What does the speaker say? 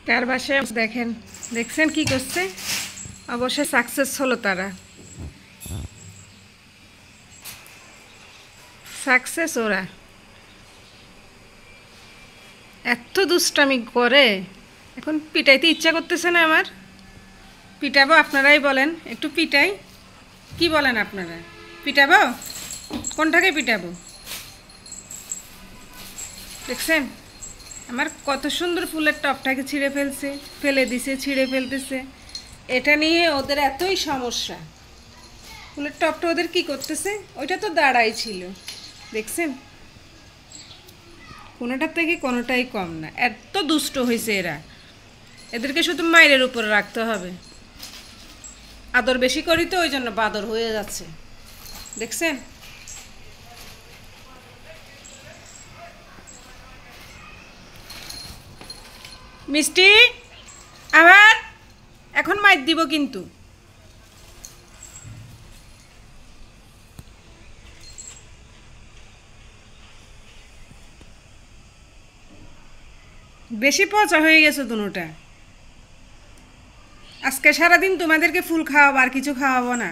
কার বাসায় দেখেন, দেখছেন কি করছে? অবশ্যই সাকসেস হলো, তারা সাকসেস। ওরা এত দুষ্টামি করে, এখন পিটাইতে ইচ্ছা করতেছে না আমার। পিটাবো? আপনারাই বলেন, একটু পিটাই। কি বলেন আপনারা? পিটাবো? কোনটাকে পিটাবো? দেখছেন আমার কত সুন্দর ফুলের টপটাকে ছিঁড়ে ফেলছে, ফেলে দিছে, ছিঁড়ে ফেলতেছে। এটা নিয়ে ওদের এতই সমস্যা। ফুলের টপটা ওদের কি করতেছে? ওইটা তো দাঁড়াই ছিল, দেখছেন? কোনোটার থেকে কোনোটাই কম না, এত দুষ্ট হয়েছে এরা। এদেরকে শুধু মায়ের উপরে রাখতে হবে। আদর বেশি করি তো, ওই জন্য বাদর হয়ে যাচ্ছে, দেখছেন? মিষ্টি, আবার এখন মাইর দিব কিন্তু। বেশি পচা হয়ে গেছে দুটোটা। আজকে সারাদিন তোমাদেরকে ফুল খাওয়াবো, আর কিছু খাওয়াবো না।